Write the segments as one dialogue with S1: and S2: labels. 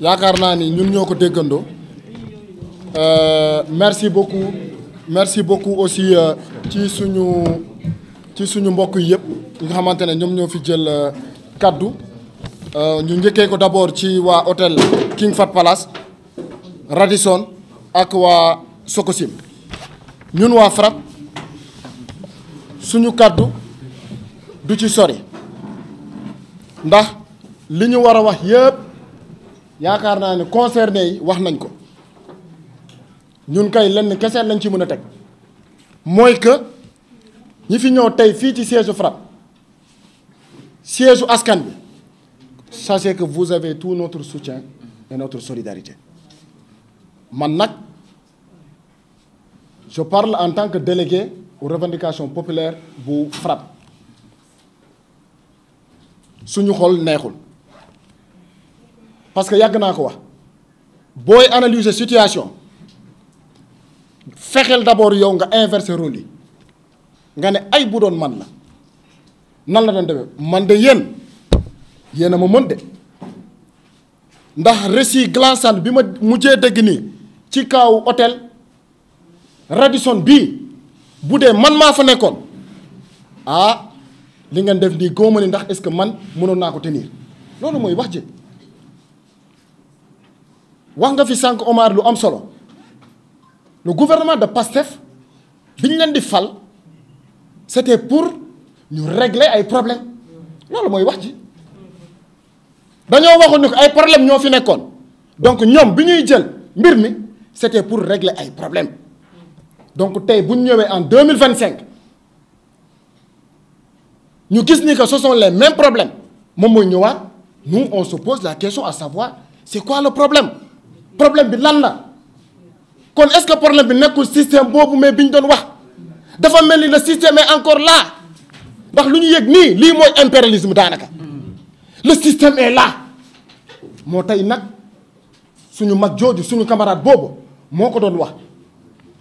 S1: yaakaar naa ni ñun ñoo ko déggandoo merci beaucoup aussi ci suñu mbokk yi yëpp nga xamante ne ñoom ñoo fi jël kaddu ñu njëkkee ko d'abord ci waa hôtel King Fahd Palace Radisson ak waa Sococim ñun waa FRAPP suñu kaddu du ci sori ndax li ñu war a wax yëpp yaakaar naa ne concerné yi wax nañ ko ñun kay lenn kese lañ ci mën a teg mooy que ñi fi ñëw tey fii ci siège FRAPP siège askan bi sachez que vous avez tout notre soutien et notre solidarité man nag je parle en tant que délégué aux revendications populaires bu FRAPP suñu xol neexul parce que yàgg naa ko wax booy analyser situation fexeel d'abord yow nga inverser rôle yi nga ne ay bu doon man la nan la doon demee man de yéen a ma mën de ndax récit glaçant bi ma mujjee dégg nii ci kaw hôtel Radisson bii bu dee man maa fa nekkoon li ngeen def nii góoma ni ndax est-ce que man mënoon naa ko tenir loolu mooy wax ji wax nga fi sànq Omar lu am solo le gouvernement de PASTEF bi ñu leen di fal c'était pour ñu régler ay problèmes loolu mooy wax ji dañoo waxoon ni ko ay problèmes ñoo fi nekkoon donc ñoom bi ñuy jël mbir mi c'était pour régler ay problèmes donc tey bu ñu ñëwee en 2025 ñu gis ni que ce sont les mêmes problèmes moom mooy ñëwaat nous on se pose la question à savoir c'est quoi le problème bi lan la kon est-ce que problème bi nekkul système boobu mais bi ñu doon wax dafa mel ni le système est encore là ndax lu ñu yëg nii lii mooy impérialisme daanaka le système est là moo tey nag suñu mag jooju suñu camarade boobu moo ko doon wax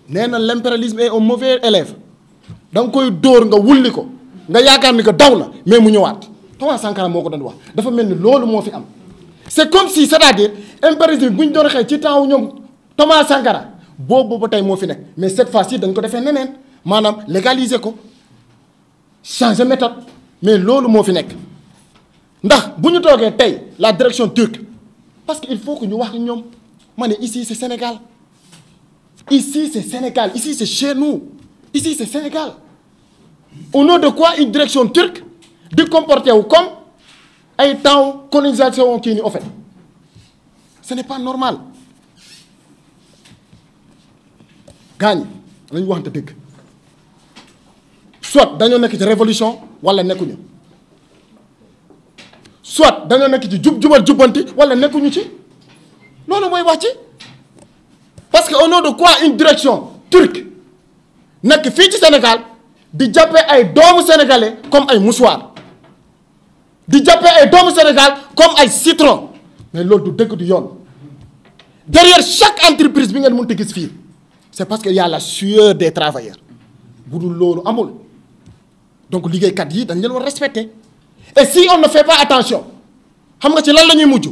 S1: nee na l'impérialisme est un mauvais élève da nga koy dóor nga wulli ko nga yaakaar ni que daw na mais mu ñëwaat Thomas Sankara moo ko doon wax dafa mel ni loolu moo fi am c'est comme si c'est-à-dire impérialisme bu ñu doon xëy ci temps wu ñoom Thomas Sankara boobu ba tey moo fi nekk mais cette fois-ci dañ ko defee neneen maanaam légaliser ko changer méthode mais loolu moo fi nekk ndax bu ñu toogee tey la direction turque parce que il faut que ñu wax ñoom ma ne ici c'est Sénégal ici c'est chez nous ici c'est Sénégal au nom de quoi une direction turque di comporter wu comme ay temps colonisation kii ni en fait ce n'est pas normal gaañ lañu waxante dëgg soit dañoo nekk ci révolution wala nekkuñu soit dañoo nekk ci jubal jubbanti wala nekkuñu ci loolu mooy wax ci parce que au nom de quoi une direction turque nekk fii ci Sénégal di jàppee ay doomu sénégalais comme ay mouchoir di jàppee ay doomu Sénégal comme ay citron mais loolu du dëgg du yoon derrière chaque entreprise bi ngeen mënut a gis fii c'est parce que y a la sueur des travailleurs bu dul loolu amul donc liggéeykat yi dañ leen war respecter et si on ne fait pas attention xam nga ci lan la ñuy mujj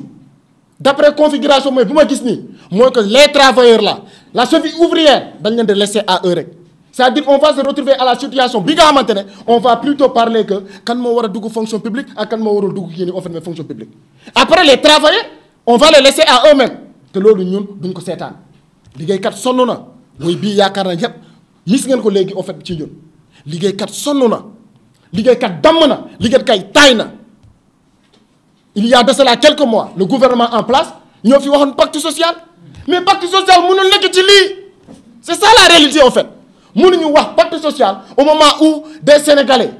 S1: d'après configuration mooy bu ma gis nii mooy que les travailleurs là la cheville ouvrière dañ leen di laisser à eux rek c'est-à-dire on va se retrouver à la situation bi nga xamante ne on va plutôt parler que kan moo war a dugg fonction publique ak kan moo warul dugg kii ni on fait fonction publique après les travailleurs on va les laisser à eux-mêmes te loolu ñun duñ ko seetaan liggéeykat sonn na mooy bii yaakaar na yépp gis ngeen ko léegi en fait ci ñun liggéeykat sonn na liggéeykat damm na liggéeykat taay na il y a de cela quelques mois le gouvernement en place ñoo fi waxoon pacte social mais pacte social mënul nekk ci lii c'est ça la réalité en fait mënuñu wax pacte social au moment où des sénégalais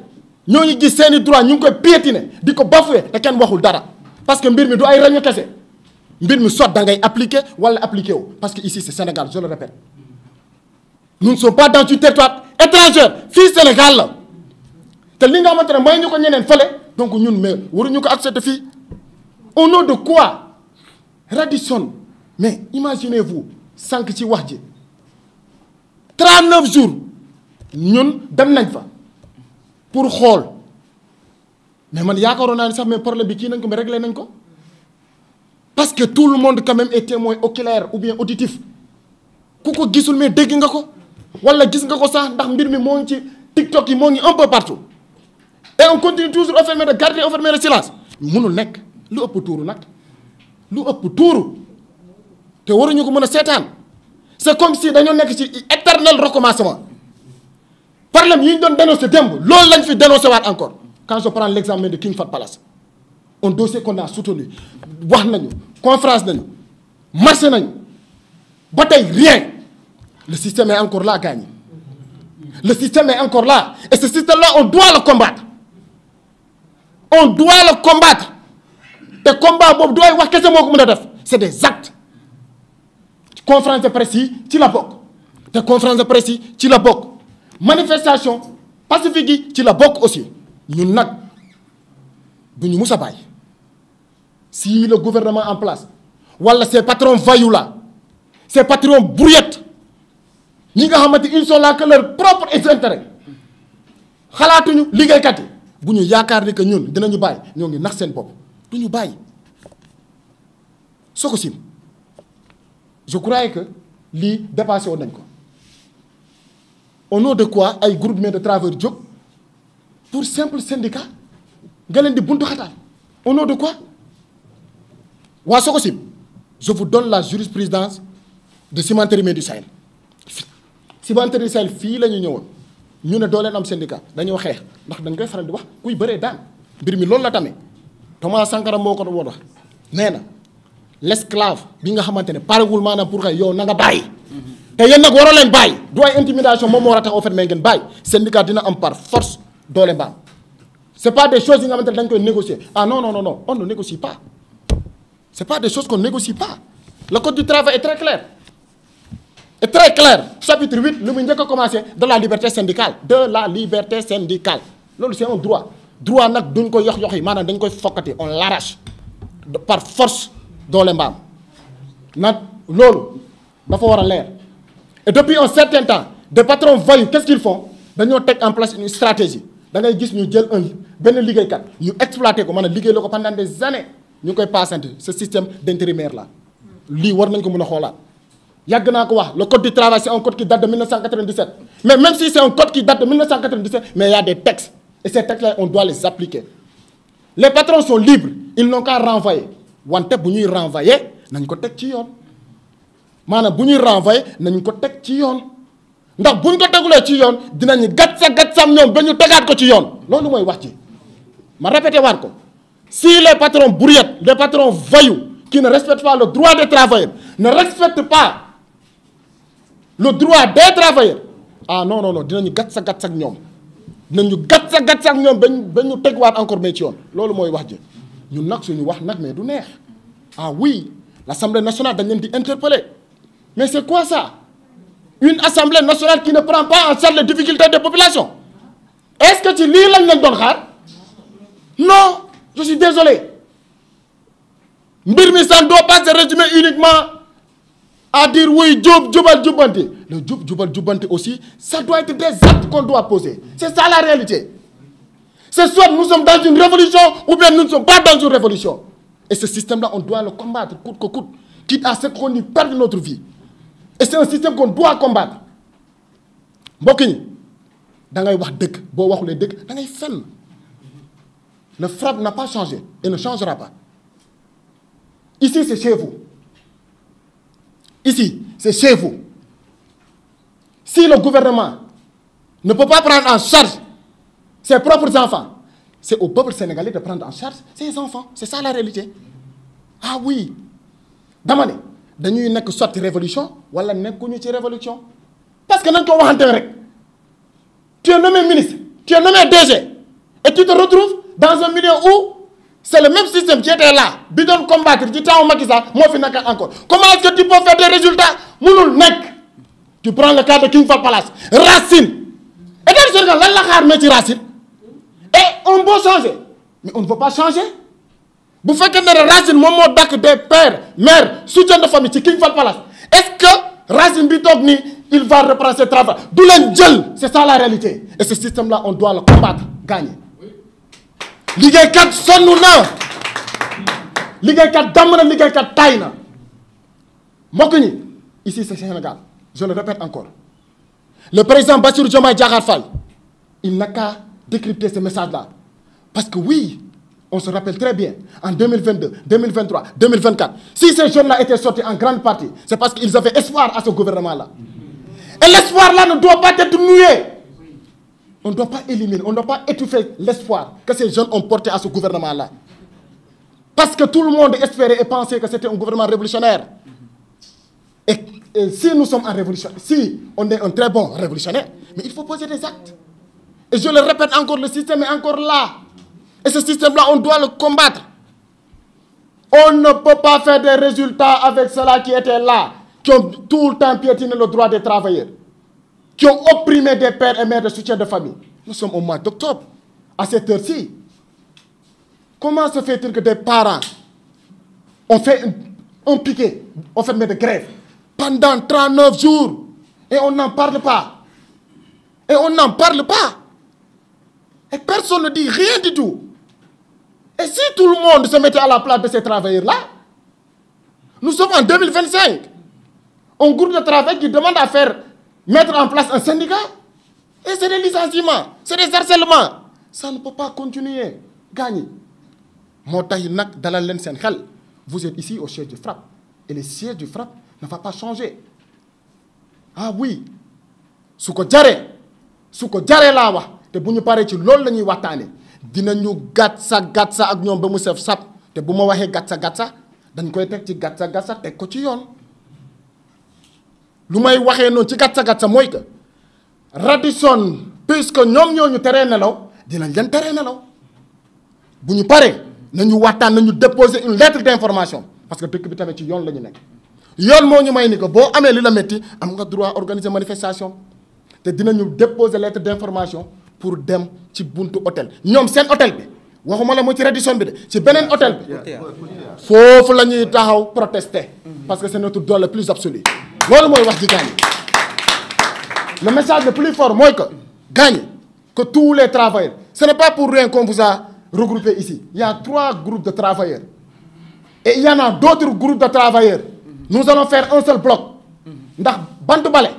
S1: ñoo ngi gis seeni droit ñu ngi koy piétiner di ko bafouer te kenn waxul dara parce que mbir mi du ay rañu kese mbir mi soit da ngay appliquer wala appliquer wu parce que ici c'est Sénégal je le répète nous ne sommes pas dans un territoire étranger fii Sénégal la te li nga xamante ne may ñu ko ñeneen fële donc ñun mais waruñu ko accepter fii au nom de quoi Radisson mais imaginez-vous sànq ci wax ji 39 jours ñun dem nañ fa pour xool mais man yaakaaroon naa ni sax mais problème bi kii nañ ko mais réglé nañ ko parce que tout le monde quand même est témoin oculaire ou bien auditif ku ko gisul mais dégg nga ko wala gis nga ko sax ndax mbir mi moo ngi ci TikTok yi moo ngi un peu partout et on continue toujours enfermé de garder enfermé de silence mënul nekk lu ëpp tuuru nag lu ëpp tuuru te waruñu ko mën a seetaan c'est comme si dañoo nekk ci éternel recommencement problème yi ñu doon dénoncé démb loolu lañ fi dénoncé waat encore quand je prends l'examen de King Fahd Palace un dossier qu'on a soutenu wax nañu conférence nañu marché nañu ba tey rien le système est encore là gaañ le système est encore là et ce système là on doit le combattre te combat boobu dooy wax kese moo ko mën a def c'est des actes conférence de presse yi ci la bokk te conférence de presse yi ci la bokk manifestation pacifique yi ci la bokk aussi ñun nag du ñu mus a bàyyi si le gouvernement en place wala ces patrons voyous là ces patrons brouillettes ñi nga xamante ils sont là que leur propre intérêt xalaatuñu liggéeykat yi bu ñu yaakaar ni que ñun dinañu bàyyi ñoo ngi nax seen bopp du ñu bàyyi Sococim je croyais que lii dépassé woon nañ ko au nom de quoi ay groupement de travailleurs jóg pour simple syndicat nga leen di buntu xataal au nom de quoi waa Sococim je vous donne la jurisprudence de Cimenterie du Sahel Cimenterie du Sahel fii la ñu ñëwoon ñu ne doo leen am syndicat dañoo xeex ndax dañ koy faral di wax kuy bëree daan mbir mi loolu la tamee Thomas Sankara moo ko woon wax nee na l'esclave bi nga xamante ne parewul maanaam pour xëy yow na nga bàyyi te yéen nag waroo leen bàyyi du ay intimidation moom moo war a tax au fait mais ngeen bàyyi syndicat dina am par force doole mbaam c'est pas des choses yi nga xamante ne dañ koy négocier ah non on ne négocie pas c'est pas des choses qu'on négocie pas le code du travail est très clair chapitre 8 lu muy njëkk a commencé de la liberté syndicale loolu c'est un droit nag duñ ko yox yi maanaam dañ koy fokkati on l'arrache par force doole mbaam nag loolu dafa war a leer et depuis un certain temps des patrons voyous qu'est-ce qu'ils font dañoo teg en place une stratégie da ngay gis ñu jël benn liggéeykat ñu exploité ko mën a liggéey la ko pendant des années ñu koy passante ce système d'intérimaire là lii war nañ ko mën a xoolaat yàgg naa ko wax le code du travail c'est un code qui date de 1997 mais même si c'est un code qui date de 1997 mais il y a des textes et ces textes là on doit les appliquer les patrons sont libres ils n'ont qu'à renvoyer wante bu ñuy renvoyer nañ ko teg ci yoon maanaam bu ñuy renvoyer nañ ko teg ci yoon ndax buñ ko tegulee ci yoon dinañu gat sam ñoom ba ñu tegaat ko ci yoon loolu mooy wax ci ma répété waat ko si les patrons brouillettes les patrons voyous qui ne respectent pas le droit des travailleurs ne respectent pas le droit des travailleurs ah non dinañu gat sa ñoom dinañu gat sa ñoom ba ñu tegwaat encore mais ci yoon loolu mooy wax ji ñun nag suñu wax nag mais du neex ah oui l'Assemblée nationale dañ leen di interpeller mais c'est quoi ça une Assemblée nationale qui ne prend pas en charge les difficultés des populations est-ce que ci lii lañ leen doon xaar non je suis désolé mbir mi ça ne doit pas se résumer uniquement à dire oui jubal jubbanti le jubal jubbanti aussi ça doit être des actes qu'on doit poser c'est ça la réalité c'est soit nous sommes dans une révolution ou bien nous ne sommes pas dans une révolution et ce système-là on doit le combattre coûte que coûte quitte à ce qu'on y perde notre vie et c'est un système qu'on doit combattre mbokk ñi da ngay wax dëgg boo waxulee dëgg da ngay fenn le FRAPP n'a pas changé et ne changera pas ici c'est chez vous ici c'est chez vous si le gouvernement ne peut pas prendre en charge ses propres enfants c'est au peuple sénégalais de prendre en charge ses enfants c'est ça la réalité ah oui dama ne dañuy nekk sotti révolution wala nekkuñu ci révolution parce que nañ ko waxante rek tu es nommé ministre tu es nommé DG et tu te retrouves dans un milieu où c'est le même système qui était là bi doon combattre ci temps Macky Sall moo fi nekk encore comment est-ce que tu peux faire des résultats mënul nekk tu prends le cas de King Fahd Palace Racine et dans le Sénégal lan la xaar mais ci Racine et on peut changer mais on ne veut pas changer bu fekkee ne Racine moom moo dakk des pères mères soutien de famille ci King Fahd Palace est-ce que Racine bi toog nii il va reprendre ses travaux du leen jël c'est ça la réalité et ce système là on doit le combattre gagner liggéeykat sonn na liggéeykat damm na liggéeykat taay na mbokk ñi ici c'est Sénégal je le répète encore le président Bassirou Diomaye Diakhar Faye il n'a qu'à décrypter ce message-là parce que oui on se rappelle très bien en 2022 2023 2024 si ces jeunes-là étaient sortis en grande partie c'est parce qu'ils avaient espoir à ce gouvernement-là et l'espoir-là ne doit pas être noué. On ne doit pas éliminer, on ne doit pas étouffer l'espoir que ces jeunes ont porté à ce gouvernement-là. Parce que tout le monde espérait et pensait que c'était un gouvernement révolutionnaire. Et si nous sommes en révolution, si on est un très bon révolutionnaire, mais il faut poser des actes. Et je le répète encore, le système est encore là. Et ce système-là, on doit le combattre. On ne peut pas faire des résultats avec ceux-là qui étaient là, qui ont tout le temps piétiné le droit des travailleurs, qui ont opprimé des pères et mères de soutien de famille. Nous sommes au mois d'octobre, à cette heure-ci. Comment se fait-il que des parents ont fait un piquet, ont fait de grève pendant 39 jours et on n'en parle pas? Et on n'en parle pas. Et personne ne dit rien du tout. Et si tout le monde se mettait à la place de ces travailleurs-là, nous sommes en 2025. Un groupe de travail qui demande à mettre en place un syndicat. Et c'est des licenciements, c'est des harcèlements. Ça ne peut pas continuer. Gagner. Vous êtes ici au siège du FRAPP. Et le siège du FRAPP ne va pas changer. Ah oui. Ce que j'ai là, te bu ñu paree ci loolu la ñuy waxtaane dinañu gatsa ak ñoom ba mu sef sap te bu ma waxee gatsa dañ koy teg ci gatsa teg ko ci yoon lu may waxee noonu ci gatsa mooy que Radisson puisque ñoom ñoo ñu teree nelaw dinañ leen teree nelaw bu ñu paree nañu waxtaan nañu déposer une lettre d'information parce que dëkk bi tamit ci yoon la ñu nekk yoon moo ñu may ni que boo amee li la métti am nga droit organiser manifestation te dinañu déposer lettre d'information pour dem ci buntu hôtel ñoom seen hôtel bi waxuma la mu ci Radisson bi de ci beneen hôtel bi foofu la ñuy taxaw protester parce que c'est notre droit le plus absolu loolu mooy wax ji gaañ le message le plus fort mooy que gaañ que tous les travailleurs ce n'est pas pour rien qu'on vous a regroupé ici il y a 3 groupes de travailleurs et il y en a d'autres groupes de travailleurs nous allons faire un seul bloc ndax bantu bale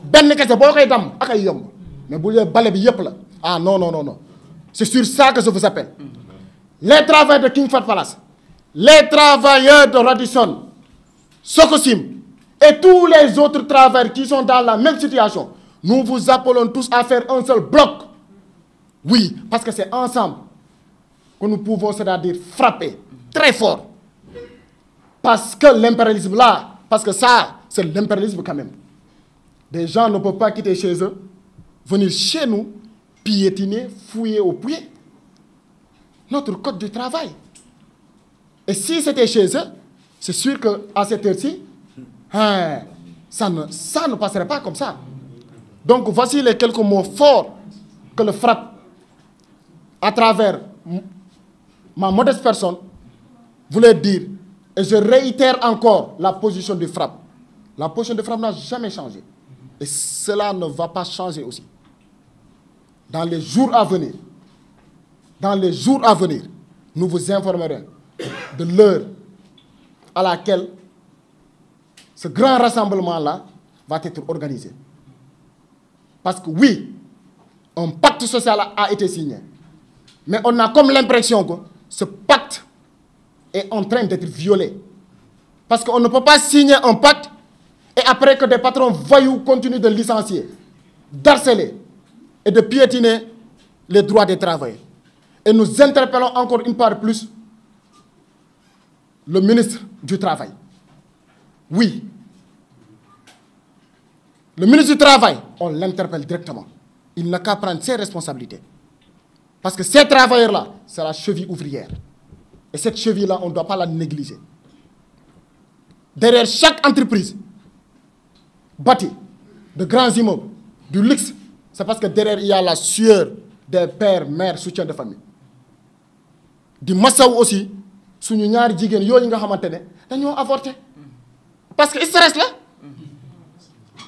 S1: benn kese boo koy dam ak ay yomb mais bu dee bale bi yëpp la ah non. C'est sur ça que je vous appelle. Les travailleurs de King Fahd Palace, les travailleurs de Radisson, Sococim et tous les autres travailleurs qui sont dans la même situation, nous vous appelons tous à faire un seul bloc. Oui, parce que c'est ensemble que nous pouvons, c'est-à-dire frapper très fort. Parce que l'impérialisme là, parce que ça, c'est l'impérialisme quand même. Des gens ne peuvent pas quitter chez eux, venir chez nous, piétiner, fouiller au pied notre code du travail. Et si c'était chez eux, c'est sûr qu'à cette heure-ci, ça ne passerait pas comme ça. Donc voici les quelques mots forts que le FRAPP, à travers ma modeste personne, voulait dire. Et je réitère encore la position du FRAPP. La position du FRAPP n'a jamais changé. Et cela ne va pas changer aussi. Dans les jours à venir, nous vous informerons de l'heure à laquelle ce grand rassemblement-là va être organisé. Parce que oui, un pacte social a été signé. Mais on a comme l'impression que ce pacte est en train d'être violé. Parce qu'on ne peut pas signer un pacte et après que des patrons voyous continuent de licencier, d'harceler et de piétiner les droits des travailleurs. Et nous interpellons encore une fois de plus le ministre du Travail. Oui, le ministre du Travail, on l'interpelle directement. Il n'a qu'à prendre ses responsabilités. Parce que ces travailleurs-là, c'est la cheville ouvrière. Et cette cheville-là, on ne doit pas la négliger. Derrière chaque entreprise bâtie de grands immeubles, du luxe, c'est parce que derrière, il y a la sueur des pères, mères, soutien de famille. Du massaw aussi, suñu ñaari jigéen yooyu nga xamantene dañoo avorté. Parce que stress là.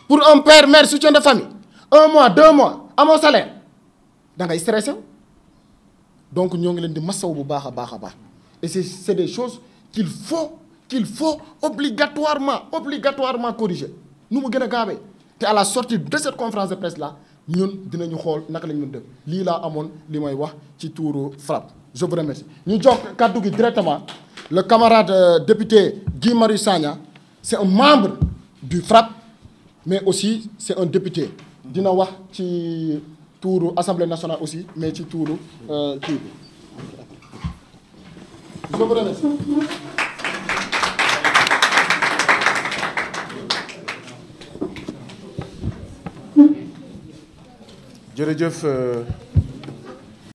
S1: Pour un père, mère, soutien de famille, 1 mois, 2 mois, à mon salaire, da ngay stressé. Donc ñoo ngi leen di massaw bu baax a baax. Et c'est des choses qu'il faut obligatoirement corriger nu mu gën a gaawee te à la sortie de cette conférence de presse là ñun dinañu xool naka la ñu mën def lii laa amoon li may wax ci tuuru FRAPP. Je vous remercie ñu jox kàddu gi directement le camarade député Guy Marius Sagna c'est un membre du FRAPP mais aussi c'est un député dina wax ci tuuru Assemblée nationale aussi mais ci tuuru kii bi je vous remercie.
S2: jërëjëf